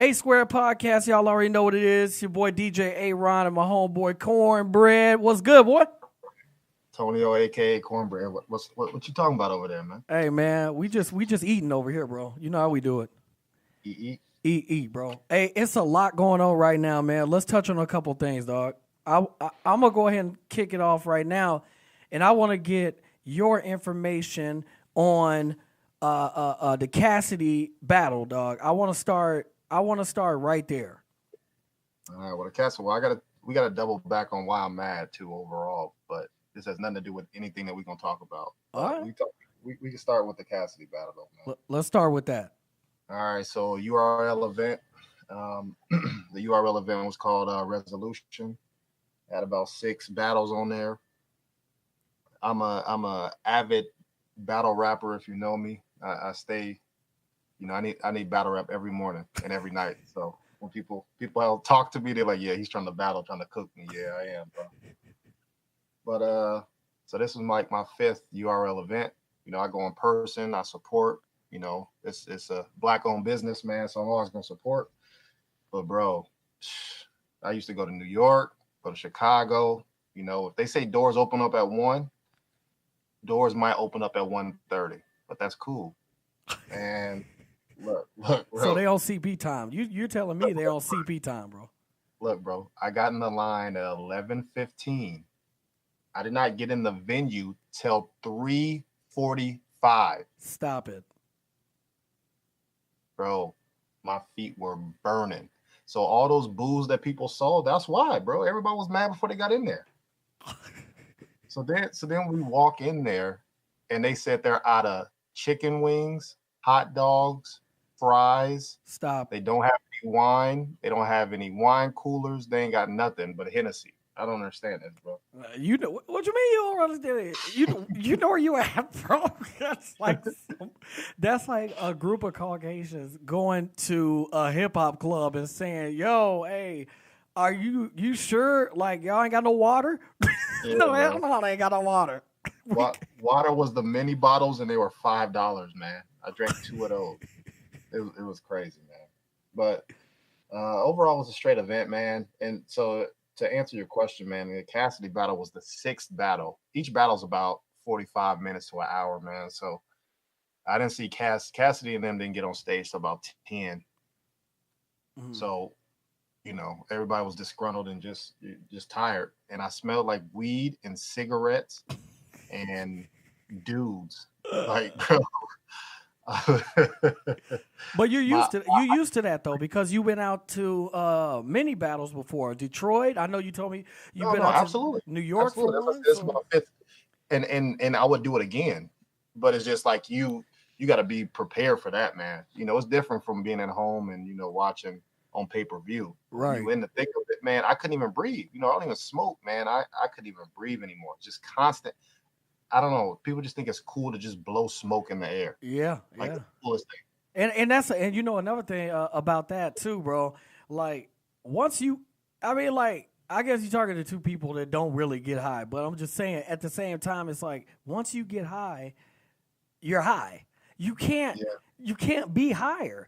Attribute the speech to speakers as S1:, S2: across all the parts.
S1: A Square Podcast, y'all already know what it is. Your boy DJ A-Ron and my homeboy Cornbread. What's good, boy?
S2: Tonio, aka Cornbread. What you talking about over there, man?
S1: Hey, man, we just eating over here, bro. You know how we do it. Eat, bro. Hey, it's a lot going on right now, man. Let's touch on a couple things, dog. I'm gonna go ahead and kick it off right now, and I want to get your information on the Cassidy battle, dog. I want to start right there.
S2: All right. Well, the Cassidy. Well, we gotta double back on why I'm mad too overall, but this has nothing to do with anything that we're gonna talk about.
S1: All right.
S2: We can start with the Cassidy battle, though, man.
S1: Let's start with that.
S2: All right. So URL event. The URL event was called Resolution. Had about 6 battles on there. I'm a avid battle rapper. If you know me, I stay. You know, I need battle rap every morning and every night. So when people talk to me, they're like, "Yeah, he's trying to battle, trying to cook me." Yeah, I am, bro. But so this was my 5th URL event. You know, I go in person, I support. You know, it's a black-owned business, man. So I'm always gonna support. But bro, I used to go to New York, go to Chicago. You know, if they say doors open up at 1, doors might open up at 1:30, but that's cool. And look, bro.
S1: So they on CP time. You're telling me they're on CP time, bro.
S2: Look, bro, I got in the line at 11:15. I did not get in the venue till 3:45.
S1: Stop it.
S2: Bro, my feet were burning. So all those boos that people saw, that's why, bro. Everybody was mad before they got in there. So then we walk in there and they said they're out of chicken wings, hot dogs, fries.
S1: Stop.
S2: They don't have any wine. They don't have any wine coolers. They ain't got nothing but Hennessy. I don't understand this, bro.
S1: You know what you mean you don't understand it? You know where you at, bro. That's like a group of Caucasians going to a hip hop club and saying, "Yo, hey, are you sure? Like y'all ain't got no water?"
S2: Yeah,
S1: no, hell no, they ain't got no water.
S2: Water was the mini bottles and they were $5, man. I drank 2 of those. It was crazy, man. But overall, it was a straight event, man. And so to answer your question, man, the Cassidy battle was the 6th battle. Each battle's about 45 minutes to an hour, man. So I didn't see Cassidy and them didn't get on stage till about 10. Mm-hmm. So, you know, everybody was disgruntled and just tired. And I smelled like weed and cigarettes and dudes. Like, bro.
S1: But you're used to that though, because you went out to mini battles before. Detroit, I know you told me you've been out
S2: absolutely.
S1: To New York
S2: absolutely.
S1: for one.
S2: That's my 5th, and I would do it again. But it's just like you got to be prepared for that, man. You know, it's different from being at home and watching on pay-per-view.
S1: Right.
S2: You in the thick of it, man. I couldn't even breathe. I don't even smoke, man. I couldn't even breathe anymore. Just constant. I don't know. People just think it's cool to just blow smoke in the air.
S1: Yeah,
S2: like the coolest thing.
S1: And that's another thing about that too, bro. Like once I guess you're talking to 2 people that don't really get high, but I'm just saying at the same time, it's like once you get high, you're high. You can't be higher.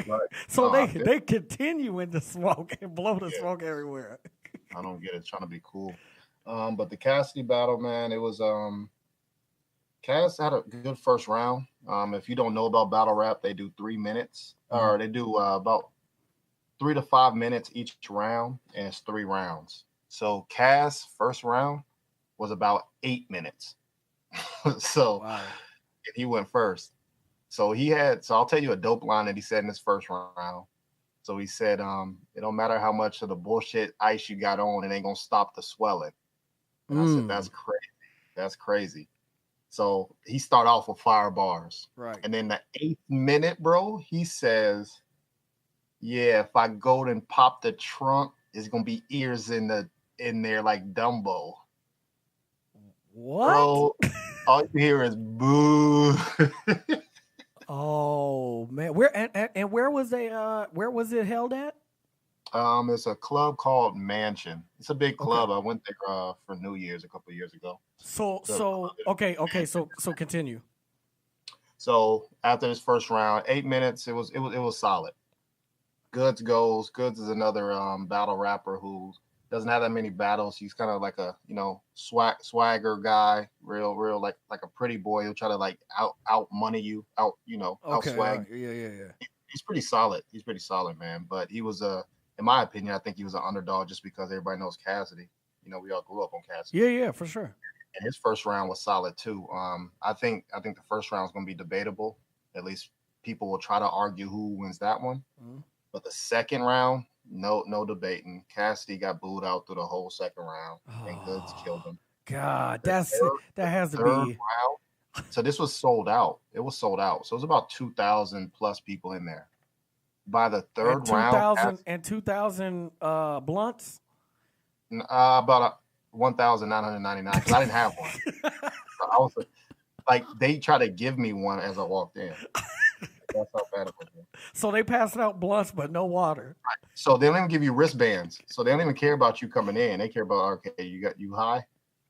S2: Right.
S1: So they continue in the smoke and blow the smoke everywhere.
S2: I don't get it. Trying to be cool. But the Cassidy battle, man, it was Cass had a good first round. If you don't know about battle rap, they do 3 minutes, or they do about 3 to 5 minutes each round, and it's 3 rounds. So Cass' first round was about 8 minutes. So wow. He went first. So I'll tell you a dope line that he said in his first round. So he said, it don't matter how much of the bullshit ice you got on, it ain't gonna stop the swelling. And I said, that's crazy. That's crazy. So he started off with fire bars.
S1: Right.
S2: And then the 8th minute, bro, he says, yeah, if I go and pop the trunk, it's gonna be ears in there like Dumbo.
S1: What?
S2: Bro, all you hear is boo.
S1: Oh man. Where was it held at?
S2: It's a club called Mansion. It's a big club. Okay. I went there for New Year's a couple of years ago.
S1: So continue.
S2: So after this first round, 8 minutes, it was solid. Goods goes. Goods is another battle rapper who doesn't have that many battles. He's kind of like a swagger guy, real like a pretty boy. He'll try to like out money you, out
S1: Okay,
S2: swag.
S1: yeah.
S2: He's pretty solid. He's pretty solid, man. But he was in my opinion, I think he was an underdog just because everybody knows Cassidy. We all grew up on Cassidy.
S1: Yeah, for sure.
S2: And his first round was solid too. I think the first round is going to be debatable. At least people will try to argue who wins that one. Mm-hmm. But the second round, no debating. Cassidy got booed out through the whole second round, and Goods killed him.
S1: God, that has to be.
S2: Round, so this was sold out. It was sold out. So it was about 2,000 plus people in there. By the third round,
S1: 2,000 blunts.
S2: About 1,999 because I didn't have one. So I was like, they tried to give me one as I walked in. That's how bad it was.
S1: So they passed out blunts, but no water.
S2: Right. So they don't even give you wristbands. So they don't even care about you coming in. They care about, okay, you high.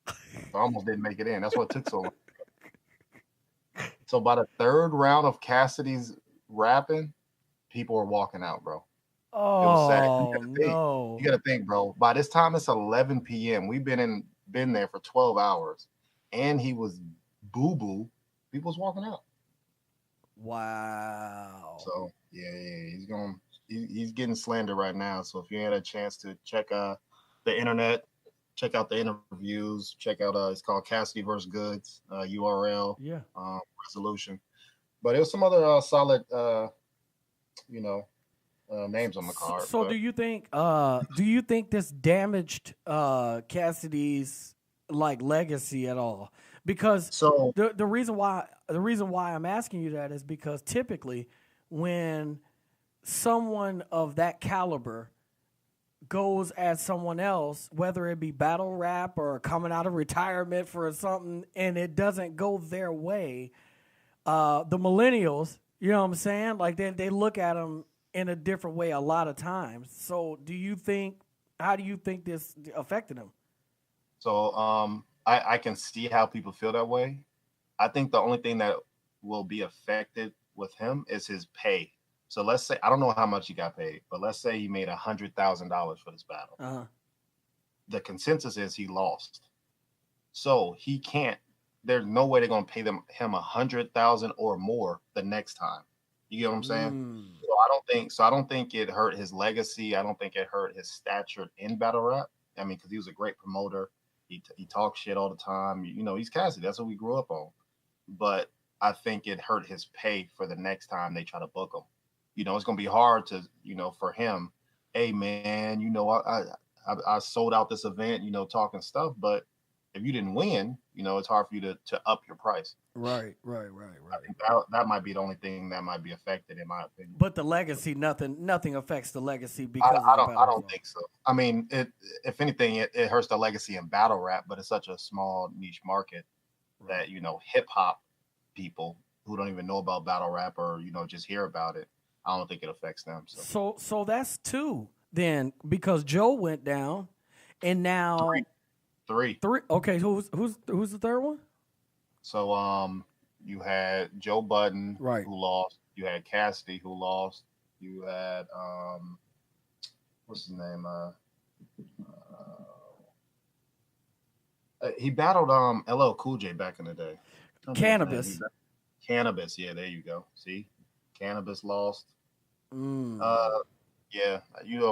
S2: So I almost didn't make it in. That's what it took so long. So by the third round of Cassidy's rapping, people were walking out, bro.
S1: Oh, it was sad.
S2: You gotta think, bro. By this time, it's 11 p.m. We've been there for 12 hours, and he was boo. People was walking out.
S1: Wow.
S2: So yeah, he's getting slandered right now. So if you had a chance to check the internet, check out the interviews, check out it's called Cassidy vs. Goods, URL, resolution. But it was some other solid, names on the card.
S1: So do you think this damaged Cassidy's like legacy at all? Because the reason why I'm asking you that is because typically when someone of that caliber goes at someone else, whether it be battle rap or coming out of retirement for something, and it doesn't go their way, the millennials, you know what I'm saying? Like they look at them in a different way a lot of times. So how do you think this affected him?
S2: So I can see how people feel that way. I think the only thing that will be affected with him is his pay. So let's say, I don't know how much he got paid, but let's say he made $100,000 for this battle.
S1: Uh-huh.
S2: The consensus is he lost. So he can't, there's no way they're going to pay him $100,000 or more the next time. You get what I'm saying? So I don't think it hurt his legacy. I don't think it hurt his stature in battle rap. I mean, because he was a great promoter. He talks shit all the time. He's Cassidy. That's what we grew up on. But I think it hurt his pay for the next time they try to book him. It's going to be hard to, for him. Hey, man, I sold out this event, talking stuff. But if you didn't win, it's hard for you to up your price.
S1: Right.
S2: I think that might be the only thing that might be affected, in my opinion.
S1: But the legacy, nothing affects the legacy because
S2: I don't think so. I mean, if anything, it hurts the legacy in battle rap, but it's such a small niche market that hip hop people who don't even know about battle rap or just hear about it, I don't think it affects them.
S1: So that's two then, because Joe went down, and now
S2: three.
S1: Okay, who's the third one?
S2: So you had Joe Budden,
S1: right,
S2: who lost. You had Cassidy, who lost. You had what's his name? He battled LL Cool J back in the day.
S1: Cannabis.
S2: Cannabis, yeah, there you go. See, Cannabis lost. Yeah,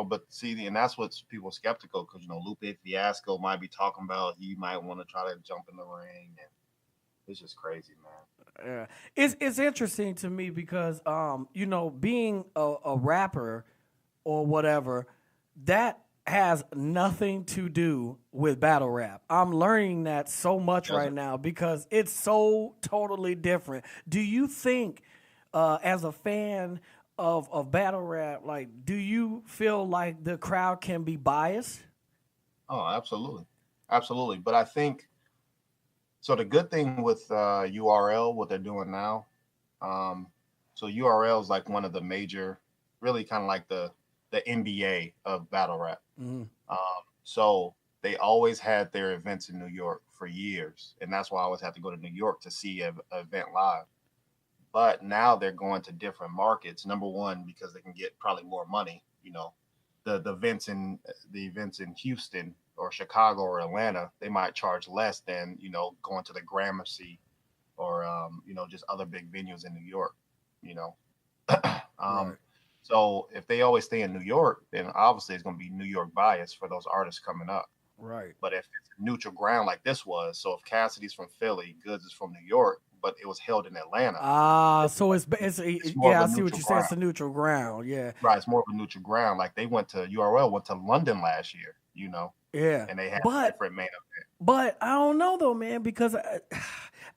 S2: but see, and that's what people are skeptical because Lupe Fiasco might be talking about he might want to try to jump in the ring, and it's just crazy, man.
S1: It's interesting to me because being a rapper or whatever, that has nothing to do with battle rap. I'm learning that so much right now because it's so totally different. Do you think, as a fan of battle rap, like, do you feel like the crowd can be biased?
S2: Oh, absolutely. But I think so. The good thing with URL, what they're doing now, so URL is like one of the major, really kind of like the NBA of battle rap.
S1: Mm-hmm.
S2: So they always had their events in New York for years, and that's why I always have to go to New York to see an event live. But now they're going to different markets. Number one, because they can get probably more money. The events in Houston or Chicago or Atlanta, they might charge less than going to the Gramercy or just other big venues in New York.
S1: Right.
S2: So if they always stay in New York, then obviously it's going to be New York bias for those artists coming up.
S1: Right.
S2: But if it's neutral ground like this was, so if Cassidy's from Philly, Goods is from New York, but it was held in Atlanta.
S1: So it's
S2: more
S1: yeah,
S2: of
S1: I
S2: a
S1: see what
S2: neutral
S1: you said.
S2: ground.
S1: It's a neutral ground. Yeah.
S2: Right, it's more of a neutral ground. Like they URL went to London last year,
S1: Yeah.
S2: and they had a different main event.
S1: But I don't know though, man, because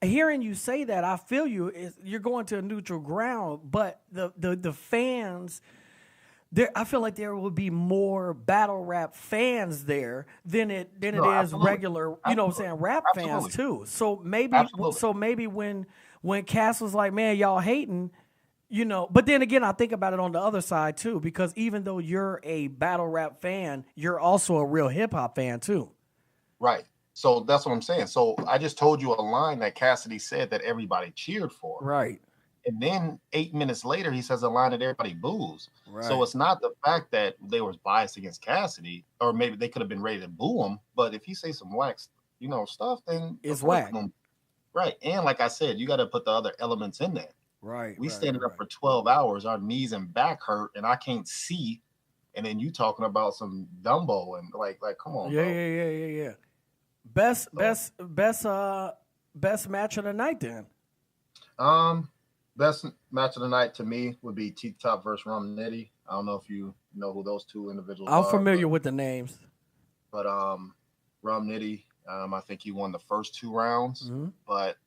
S1: hearing you say that, I feel you. You're going to a neutral ground, but the fans. I feel like there will be more battle rap fans there than it is
S2: absolutely.
S1: regular, rap fans too. So maybe when Cass was like, man, y'all hating, but then again, I think about it on the other side too, because even though you're a battle rap fan, you're also a real hip hop fan too.
S2: Right. So that's what I'm saying. So I just told you a line that Cassidy said that everybody cheered for.
S1: Right.
S2: And then 8 minutes later, he says a line that everybody boos.
S1: Right.
S2: So it's not the fact that they were biased against Cassidy, or maybe they could have been ready to boo him. But if he say some whack, stuff, then
S1: it's whack.
S2: Right. And like I said, you got to put the other elements in there.
S1: Right.
S2: We standing up for 12 hours. Our knees and back hurt, and I can't see. And then you talking about some Dumbo and like, come on.
S1: Yeah. Best match of the night then.
S2: Best match of the night to me would be T-Top versus Rum Nitty. I don't know if you know who those two individuals are.
S1: I'm familiar with the names.
S2: But Rum Nitty, I think he won the first 2 rounds.
S1: Mm-hmm.
S2: But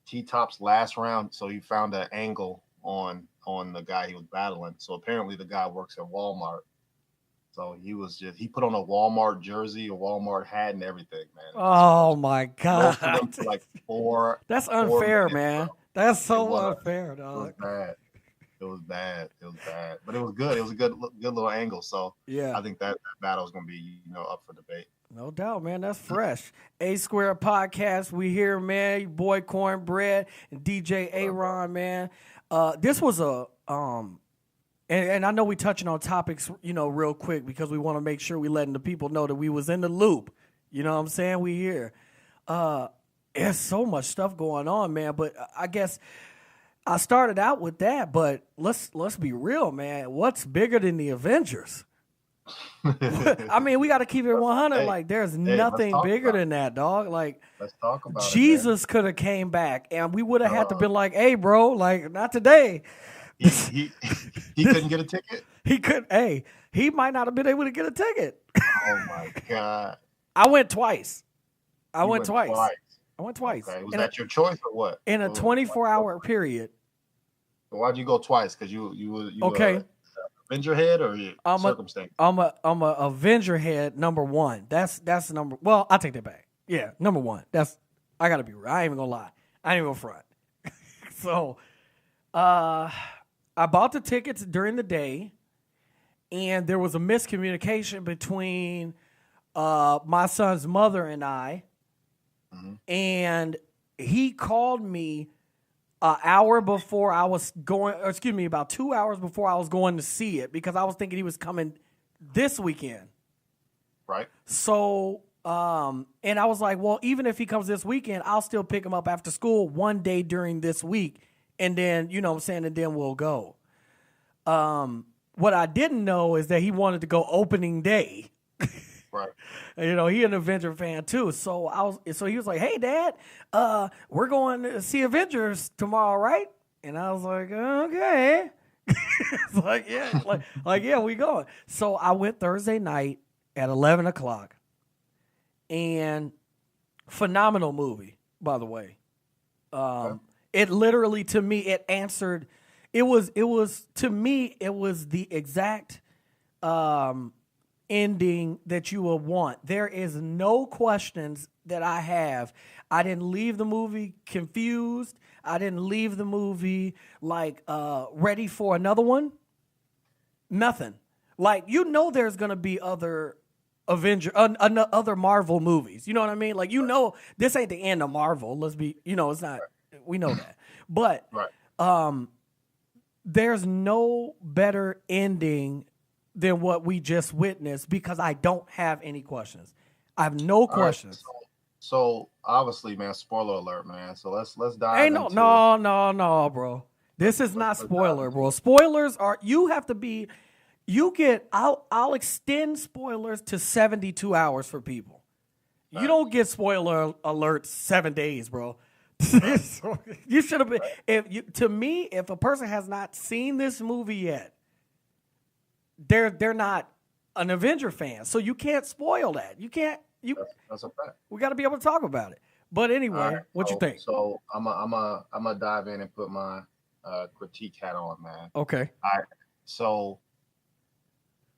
S2: T-Top's last round, so he found an angle on the guy he was battling. So apparently the guy works at Walmart. So he put on a Walmart jersey, a Walmart hat, and everything, man.
S1: Oh my God!
S2: For like 4.
S1: That's unfair,
S2: 4 minutes,
S1: man.
S2: bro.
S1: That's so unfair, dog.
S2: It was bad, but it was good. It was a good little angle. So
S1: yeah,
S2: I think that battle is going to be up for debate.
S1: No doubt, man. That's fresh. A Square Podcast. We here, man. Your boy Cornbread and DJ Aaron, man. This was and I know we touching on topics, real quick because we want to make sure we letting the people know that we was in the loop. You know what I'm saying? We here. There's so much stuff going on, man. But I guess I started out with that. But let's be real, man. What's bigger than the Avengers? I mean, we got to keep it 100. Like, there's nothing bigger than that, dog. Like,
S2: let's talk about
S1: Jesus could have came back, and we would have had to been like, "Hey, bro, like, not today."
S2: He couldn't get a ticket.
S1: He could. Hey, he might not have been able to get a ticket.
S2: Oh my God!
S1: I went twice. I went twice.
S2: Okay. Was that your choice or what?
S1: In a 24-hour period.
S2: So why'd you go twice? Because you
S1: okay.
S2: Avenger head or circumstance?
S1: I'm a Avenger head. Number one. That's number. Well, I take that back. Yeah, number one. I gotta be real. I ain't even gonna lie. I ain't even gonna front. So, I bought the tickets during the day, and there was a miscommunication between my son's mother and I, and he called me an hour before I was going, or excuse me, about 2 hours before I was going to see it because I was thinking he was coming this weekend.
S2: Right.
S1: So, and I was like, well, even if he comes this weekend, I'll still pick him up after school one day during this week. And then, you know what I'm saying, and then we'll go. What I didn't know is that he wanted to go opening day.
S2: Right.
S1: He an Avenger fan too. So he was like, "Hey, Dad, we're going to see Avengers tomorrow, right?" And I was like, "Okay." It's like, yeah, yeah, we going. So I went Thursday night at 11:00, and phenomenal movie, by the way. It literally, to me, it answered. It was to me, it was the exact ending that you will want. There is no questions that I have. I didn't leave the movie confused. I didn't leave the movie ready for another one. Nothing. Like, there's gonna be other other Marvel movies. You know what I mean? Like, this ain't the end of Marvel. Let's be, it's not. We know that. But there's no better ending than what we just witnessed because I don't have any questions. I have no questions.
S2: Right, so obviously, man, spoiler alert, man. So let's dive
S1: Ain't
S2: into
S1: no, bro. This is not spoiler, bro. Spoilers are you have to be. You get. I'll extend spoilers to 72 hours for people. You don't get spoiler alerts 7 days, bro. You should have been. To me, if a person has not seen this movie yet, they're not an Avenger fan, so you can't spoil that. You can't.
S2: That's a fact.
S1: We got to be able to talk about it. But anyway,
S2: Right,
S1: what you think?
S2: So I'm dive in and put my critique hat on, man.
S1: Okay.
S2: So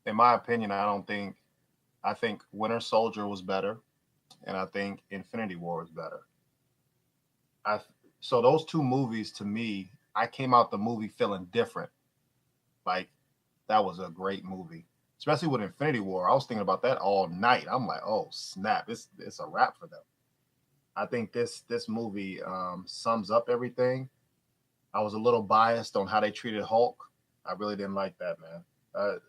S2: in my opinion, I think Winter Soldier was better, and I think Infinity War was better. So those two movies, to me, I came out the movie feeling different. Like that was a great movie, especially with Infinity War. I was thinking about that all night. I'm like, oh snap, it's a wrap for them. I think this movie sums up everything. I was a little biased on how they treated Hulk. I really didn't like that, man.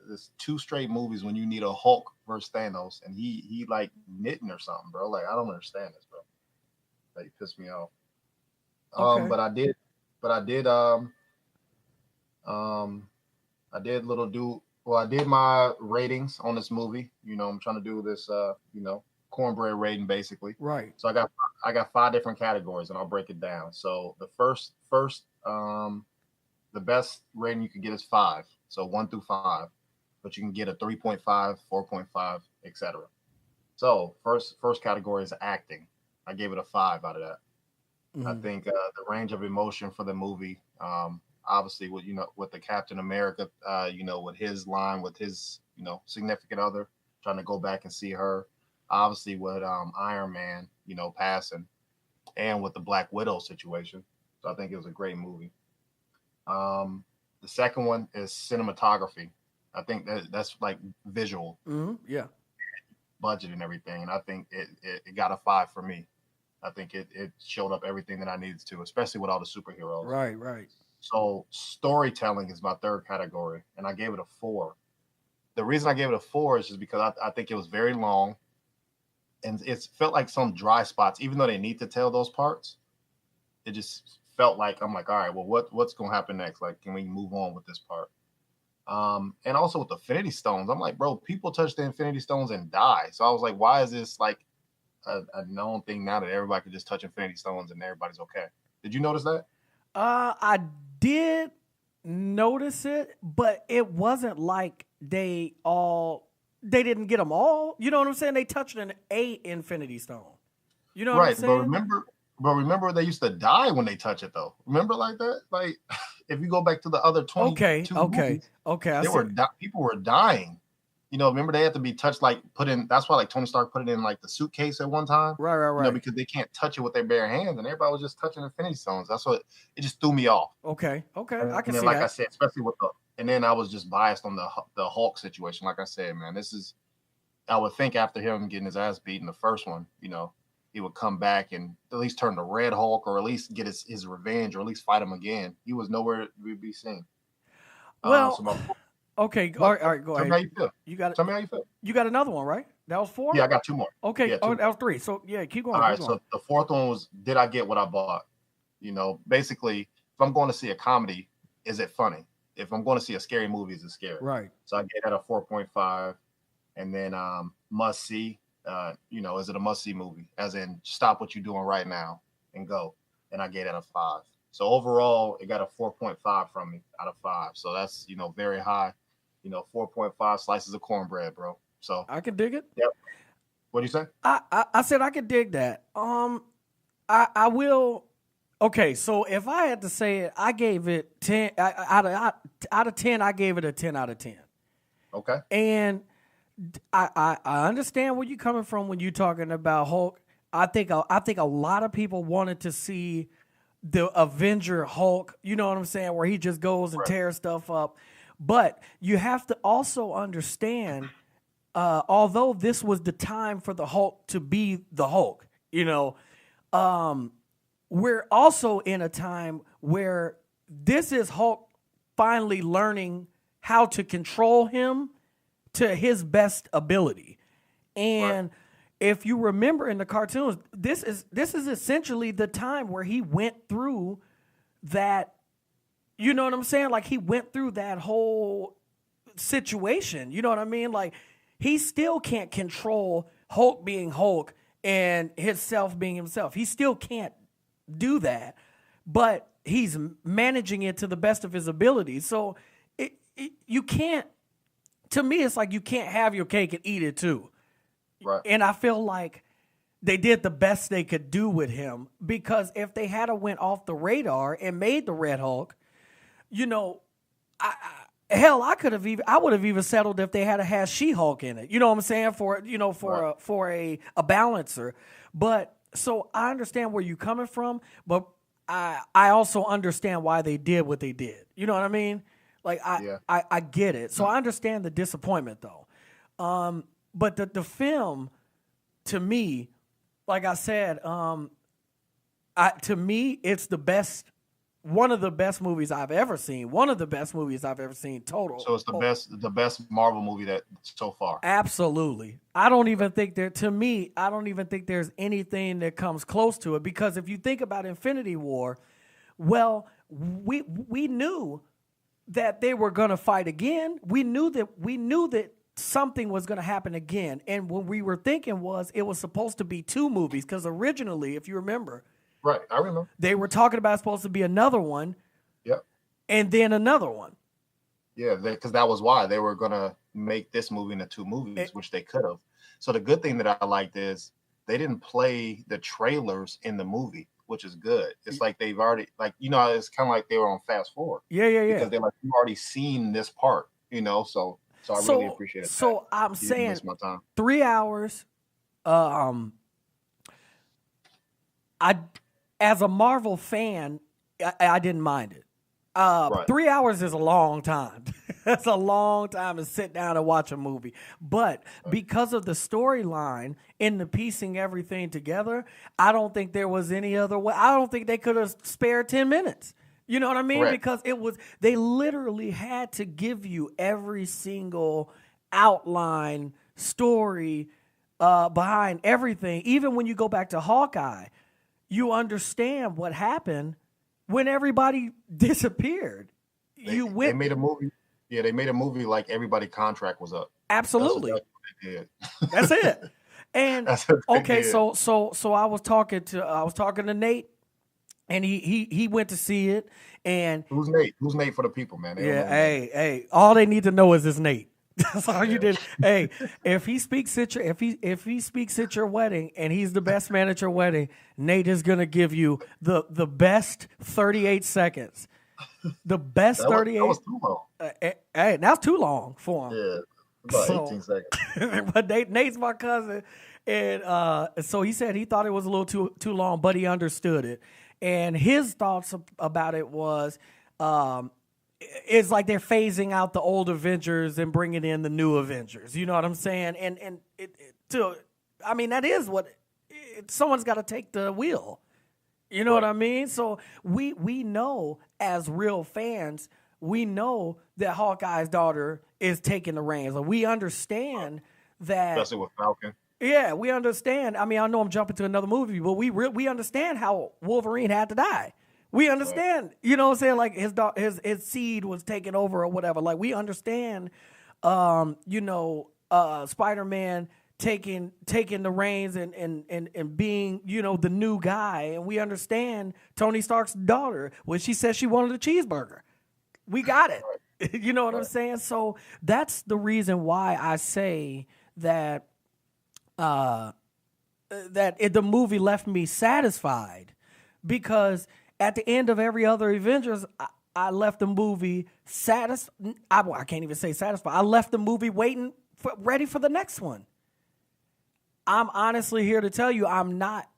S2: There's 2 straight movies when you need a Hulk versus Thanos, and he like knitting or something, bro. Like I don't understand this, bro. Like pissed me off.
S1: Okay.
S2: But I did my ratings on this movie. You know, I'm trying to do this cornbread rating basically.
S1: Right.
S2: So I got 5 different categories and I'll break it down. So the first the best rating you can get is 5. So 1 through 5, but you can get a 3.5, 4.5, etc. So first category is acting. I gave it a 5 out of that. Mm-hmm. I think the range of emotion for the movie, obviously with the Captain America, with his line with his significant other trying to go back and see her, obviously with Iron Man passing, and with the Black Widow situation. So I think it was a great movie. The second one is cinematography. I think that's like visual,
S1: yeah,
S2: budget and everything, and I think it got a 5 for me. I think it showed up everything that I needed to, especially with all the superheroes.
S1: Right.
S2: So storytelling is my third category, and I gave it a 4. The reason I gave it a 4 is just because I think it was very long, and it felt like some dry spots. Even though they need to tell those parts, it just felt like I'm like, all right, well, what's going to happen next? Like, can we move on with this part? And also with the Infinity Stones, I'm like, bro, people touch the Infinity Stones and die. So I was like, why is this like a known thing now that everybody can just touch Infinity Stones and everybody's okay? Did you notice that?
S1: I did notice it, but it wasn't like they didn't get them all. You know what I'm saying? They touched an Infinity Stone. You know what I'm saying?
S2: But remember they used to die when they touch it though. Remember like that? Like if you go back to the other 22 movies, people were dying. Remember they had to be touched, like put in. That's why like Tony Stark put it in like the suitcase at one time.
S1: Right.
S2: Because they can't touch it with their bare hands, and everybody was just touching Infinity Stones. That's what it just threw me off.
S1: Okay.
S2: I
S1: can see
S2: like
S1: that.
S2: I said, especially with and then I was just biased on the Hulk situation. Like I said, man, I would think after him getting his ass beat in the first one, he would come back and at least turn to Red Hulk, or at least get his revenge, or at least fight him again. He was nowhere to be seen.
S1: Well. Okay, all right, go ahead.
S2: Tell me how you feel.
S1: Tell me how you feel. You got another one, right? That was 4?
S2: Yeah, I got 2 more.
S1: Okay,
S2: yeah,
S1: that was 3. So, yeah, keep going.
S2: All right, so the fourth one was, did I get what I bought? Basically, if I'm going to see a comedy, is it funny? If I'm going to see a scary movie, is it scary?
S1: Right.
S2: So I gave that a 4.5. And then must see, is it a must see movie? As in, stop what you're doing right now and go. And I gave that a 5. So overall, it got a 4.5 from me out of 5. So that's, very high. 4.5 slices of cornbread, bro. So
S1: I can dig it.
S2: Yep. What do you say?
S1: I said I could dig that. I will. Okay, so if I had to say it, I gave it 10 out of 10. I gave it a 10 out of 10.
S2: Okay.
S1: And I understand where you're coming from when you're talking about Hulk. I think a lot of people wanted to see the Avenger Hulk. You know what I'm saying? Where he just goes and tears stuff up. But you have to also understand, although this was the time for the Hulk to be the Hulk, we're also in a time where this is Hulk finally learning how to control him to his best ability. And if you remember in the cartoons, this is essentially the time where he went through that, you know what I'm saying? Like he went through that whole situation. You know what I mean? Like he still can't control Hulk being Hulk and himself being himself. He still can't do that, but he's managing it to the best of his ability. So you can't, to me, it's like you can't have your cake and eat it too.
S2: Right.
S1: And I feel like they did the best they could do with him, because if they had went off the radar and made the Red Hulk, you know, I would have even settled if they had She-Hulk in it. You know what I'm saying? For a balancer. But so I understand where you're coming from, but I also understand why they did what they did. You know what I mean? Like I get it. So I understand the disappointment though. But the film, to me, like I said, to me, it's one of the best movies I've ever seen. One of the best movies I've ever seen total.
S2: So it's the best Marvel movie that so far.
S1: Absolutely. I don't even think there's anything that comes close to it, because if you think about Infinity War, well, we knew that they were going to fight again. We knew that something was going to happen again. And what we were thinking it was supposed to be 2 movies, because originally, if you remember,
S2: right, I remember,
S1: they were talking about supposed to be another one.
S2: Yep.
S1: And then another one.
S2: Yeah, because that was why they were going to make this movie into 2 movies, which they could have. So the good thing that I liked is they didn't play the trailers in the movie, which is good. It's like they've already, like, you know, it's kind of like they were on fast forward.
S1: Yeah.
S2: Because they're like, you've already seen this part, you know, so I really appreciate it.
S1: So I'm saying
S2: my time.
S1: 3 hours. As a Marvel fan, I didn't mind it.
S2: Right.
S1: 3 hours is a long time. That's a long time to sit down and watch a movie. But because of the storyline and the piecing everything together, I don't think there was any other way. I don't think they could have spared 10 minutes. You know what I mean?
S2: Correct.
S1: Because they literally had to give you every single outline, story behind everything. Even when you go back to Hawkeye, you understand what happened when everybody disappeared. They
S2: made a movie. Yeah, they made a movie like everybody's contract was up.
S1: Absolutely.
S2: That's what they did.
S1: That's it. And okay,
S2: did.
S1: so I was talking to Nate, and he went to see it. And
S2: who's Nate? Who's Nate for the people, man?
S1: Hey, all they need to know is Nate. That's all you did. Hey, if he speaks at your wedding and he's the best man at your wedding, Nate is gonna give you the best 38 seconds. The best 38.
S2: That was too long.
S1: Hey, that's too long for him.
S2: Yeah, about 18 seconds.
S1: But Nate's my cousin, and so he said he thought it was a little too long, but he understood it. And his thoughts about it was, it's like they're phasing out the old Avengers and bringing in the new Avengers. You know what I'm saying? And that is what someone's got to take the wheel. You know what I mean? So we know as real fans, we know that Hawkeye's daughter is taking the reins. Like, we understand that.
S2: Especially with Falcon.
S1: Yeah, we understand. I mean, I know I'm jumping to another movie, but we understand how Wolverine had to die. We understand, you know what I'm saying? Like his seed was taken over or whatever. Like, we understand, Spider-Man taking the reins and being, the new guy. And we understand Tony Stark's daughter when she said she wanted a cheeseburger. We got it. You know what I'm saying? So that's the reason why I say that the movie left me satisfied, because at the end of every other Avengers, I left the movie satisfied. I can't even say satisfied. I left the movie ready for the next one. I'm honestly here to tell you, I'm not.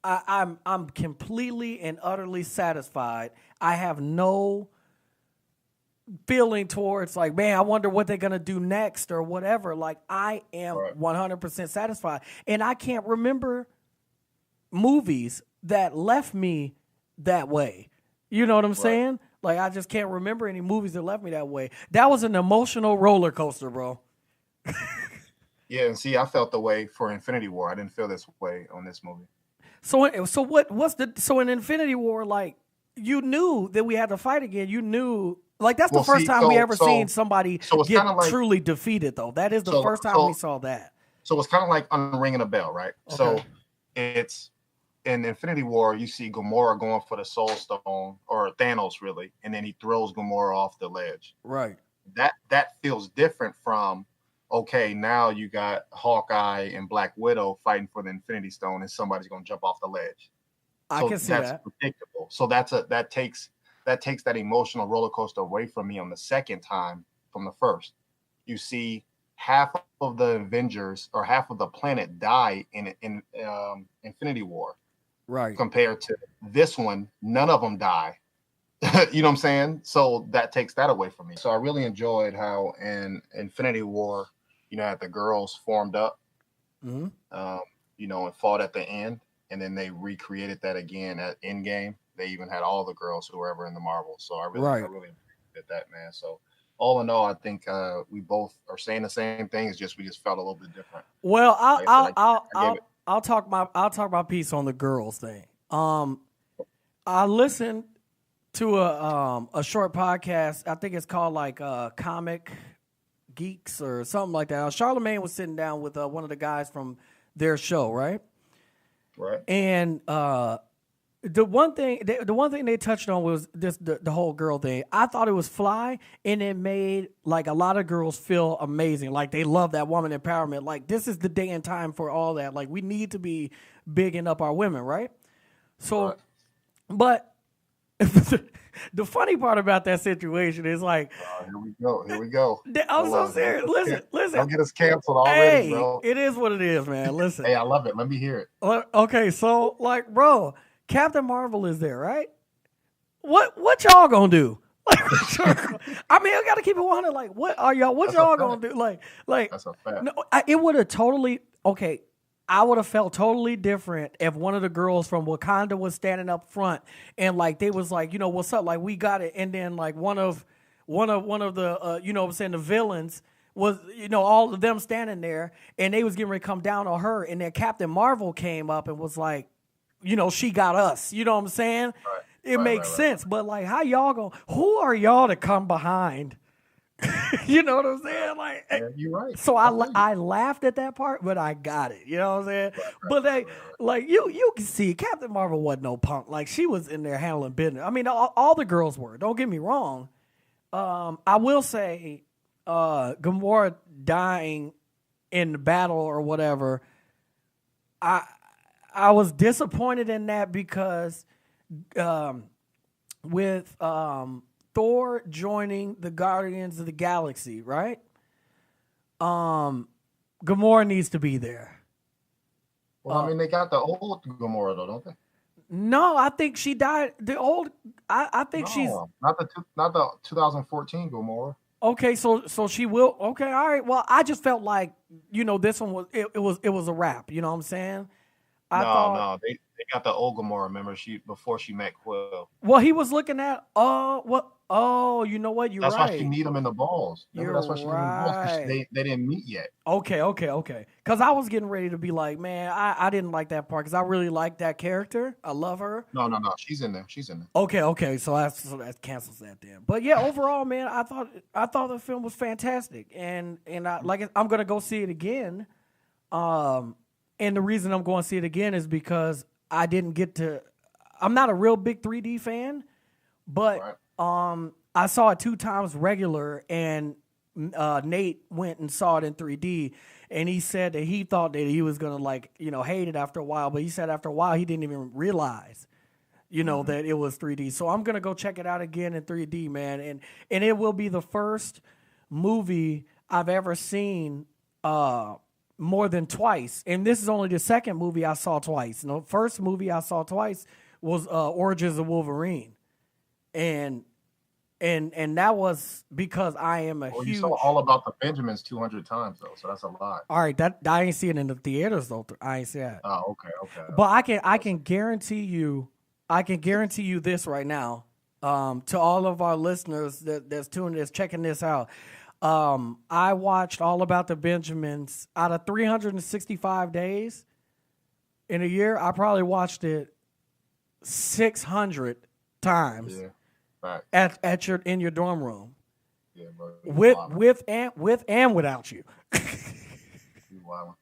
S1: I'm completely and utterly satisfied. I have no feeling towards like, man, I wonder what they're going to do next or whatever. Like, I am 100% satisfied. And I can't remember movies that left me that way. You know what I'm saying? Like I just can't remember any movies that left me that way. That was an emotional roller coaster, bro.
S2: Yeah, and see, I felt the way for Infinity War. I didn't feel this way on this movie.
S1: So in Infinity War, like you knew that we had to fight again. You knew like that's the first time we ever seen somebody get truly defeated, though. That is the first time we saw that.
S2: So it's kind of like unringing a bell, right? Okay. So it's in Infinity War, you see Gamora going for the Soul Stone, or Thanos really, and then he throws Gamora off the ledge.
S1: Right.
S2: That feels different from, okay, now you got Hawkeye and Black Widow fighting for the Infinity Stone, and somebody's going to jump off the ledge.
S1: I can see that.
S2: That's predictable. So that takes that emotional roller coaster away from me on the second time from the first. You see half of the Avengers or half of the planet die in Infinity War.
S1: Right.
S2: Compared to this one, none of them die. You know what I'm saying? So that takes that away from me. So I really enjoyed how in Infinity War, had the girls formed up, and fought at the end. And then they recreated that again at Endgame. They even had all the girls who were ever in the Marvel. So I really did that, man. So all in all, I think we both are saying the same thing. It's just we just felt a little bit different.
S1: Well, I'll talk my piece on the girls thing. I listened to a short podcast. I think it's called like Comic Geeks or something like that. Charlemagne was sitting down with one of the guys from their show, right?
S2: Right.
S1: And the one thing they touched on was the whole girl thing. I thought it was fly, and it made like a lot of girls feel amazing. Like they love that woman empowerment. Like this is the day and time for all that. Like we need to be bigging up our women, right? So, but the funny part about that situation is like,
S2: here we go.
S1: I'm so serious. Listen.
S2: Don't get us canceled already, bro.
S1: It is what it is, man. Listen.
S2: Hey, I love it. Let me hear it.
S1: Okay, so like, bro, Captain Marvel is there, right? What y'all gonna do? I mean, I gotta keep it 100. Like, what y'all gonna do? Like
S2: that's a fact.
S1: No, it would have totally okay. I would have felt totally different if one of the girls from Wakanda was standing up front and like they was like, what's up? Like we got it, and then like one of the the villains was all of them standing there and they was getting ready to come down on her, and then Captain Marvel came up and was like, she got us. You know what I'm saying?
S2: Right.
S1: It makes sense, but like, how y'all who are y'all to come behind? You know what I'm saying? Like,
S2: yeah, you're right.
S1: So I laughed at that part, but I got it. You know what I'm saying? Right, like you can see Captain Marvel wasn't no punk. Like she was in there handling business. I mean, all the girls were. Don't get me wrong. I will say, Gamora dying in the battle or whatever. I was disappointed in that because with Thor joining the Guardians of the Galaxy, right? Gamora needs to be there.
S2: Well, I mean, they got the old Gamora though, don't they?
S1: No, I think she died. The old, I think she's
S2: not the 2014 Gamora.
S1: Okay, so she will. Okay, all right. Well, I just felt like this one was it was a wrap. You know what I'm saying?
S2: No, they got the old Gamora. Remember, before she met Quill.
S1: Well, he was looking at you know what? You're
S2: that's
S1: right.
S2: That's why she need him in the balls.
S1: You're
S2: that's why she
S1: right.
S2: Need him in the balls, 'cause they didn't meet yet.
S1: Okay. Because I was getting ready to be like, man, I didn't like that part because I really like that character. I love her.
S2: No. She's in there.
S1: Okay. So that cancels that then. But yeah, overall, man, I thought the film was fantastic, and I'm gonna go see it again. And the reason I'm going to see it again is because I didn't get to. I'm not a real big 3D fan, but I saw it 2 times regular, and Nate went and saw it in 3D, and he said that he thought that he was gonna hate it after a while, but he said after a while he didn't even realize, that it was 3D. So I'm gonna go check it out again in 3D, man, and it will be the first movie I've ever seen more than twice, and this is only the second movie I saw twice. The first movie I saw twice was Origins of Wolverine, and that was because I am huge.
S2: You saw All About the Benjamins 200 times though, so that's a lot.
S1: All right, that I ain't see it in the theaters though. I ain't see that.
S2: Oh, okay.
S1: But I can guarantee you this right now. To all of our listeners that's checking this out. I watched All About the Benjamins. Out of 365 days in a year, I probably watched it 600 times.
S2: Yeah. Right.
S1: At your dorm room.
S2: Yeah, bro.
S1: With and without you.
S2: Wow.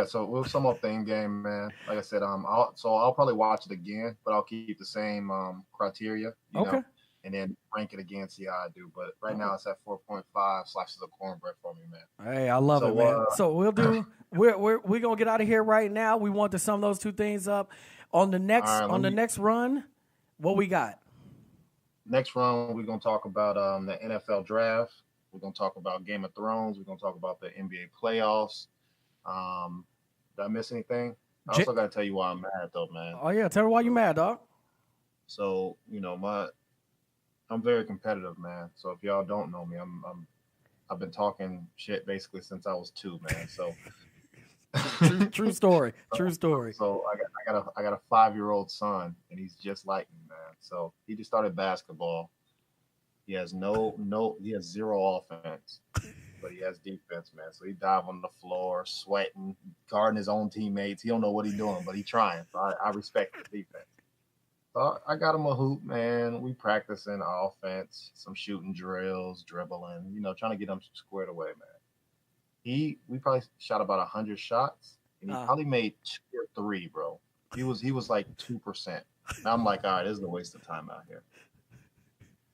S2: So we'll sum up the end game, man. Like I said, I'll probably watch it again, but I'll keep the same criteria, you know, and then rank it again, see how I do. But right now it's at 4.5 slices of cornbread for me, man.
S1: Hey, I love it, man. So we'll do. We're gonna get out of here right now. We want to sum those two things up on the next run. What we got?
S2: Next run, we're gonna talk about the NFL draft. We're gonna talk about Game of Thrones. We're gonna talk about the NBA playoffs. Did I miss anything? I also got to tell you why I'm mad, though, man.
S1: Oh yeah, tell me why you mad, dog.
S2: So you know, I'm very competitive, man. So if y'all don't know me, I've been talking shit basically since I was 2, man. So
S1: true story. True story.
S2: So I got a 5-year-old son, and he's just like me, man. So he just started basketball. He has zero offense. But he has defense, man. So he dive on the floor, sweating, guarding his own teammates. He don't know what he's doing, but he's trying. So I respect the defense. So I got him a hoop, man. We practicing offense, some shooting drills, dribbling, you know, trying to get him squared away, man. We probably shot about 100 shots, and he probably made 2 or 3, bro. He was like 2%. And I'm like, all right, this is a waste of time out here.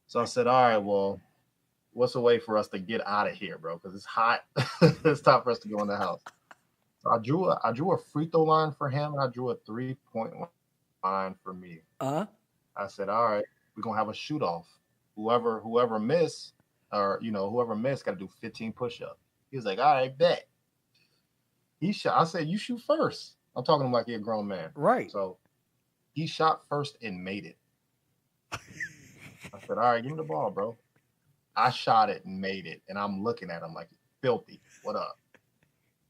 S2: So I said, all right, well, what's a way for us to get out of here, bro? Because it's hot. It's time for us to go in the house. So I drew a free throw line for him, and I drew a 3-point line for me. I said, all right, we're gonna have a shoot off. Whoever missed, got to do 15 push-ups. He was like, all right, bet. He shot. I said, you shoot first. I'm talking to him like you're a grown man.
S1: Right.
S2: So he shot first and made it. I said, all right, give me the ball, bro. I shot it and made it, and I'm looking at him like, filthy, what up?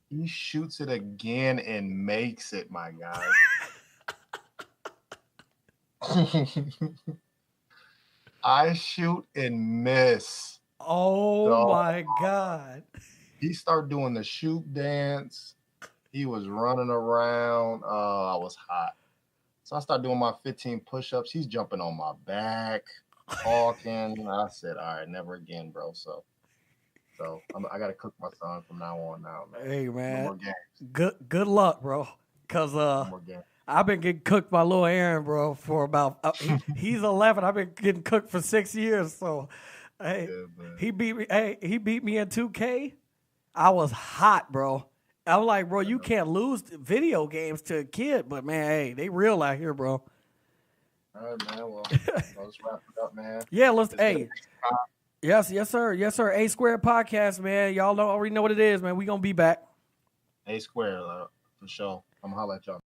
S2: He shoots it again and makes it, my guy. I shoot and miss.
S1: Oh, my God.
S2: He started doing the shoot dance. He was running around. I was hot. So I started doing my 15 push-ups. He's jumping on my back, talking. I said, all right, never again, bro. So I got to cook my son from now on man.
S1: Hey, man.
S2: No more games.
S1: Good luck, bro. Because I've been getting cooked by Lil Aaron, bro, for about he's 11. I've been getting cooked for 6 years. So, hey, he beat me. Hey, he beat me in 2K. I was hot, bro. I'm like, bro, you can't lose video games to a kid, but man, hey, they real out here, bro.
S2: All right, man. Well, let's wrap it up, man.
S1: Yeah, Yes, sir. Yes, sir. A Squared Podcast, man. Y'all already know what it is, man. We gonna be back.
S2: A Squared, for sure. I'm gonna holler at y'all.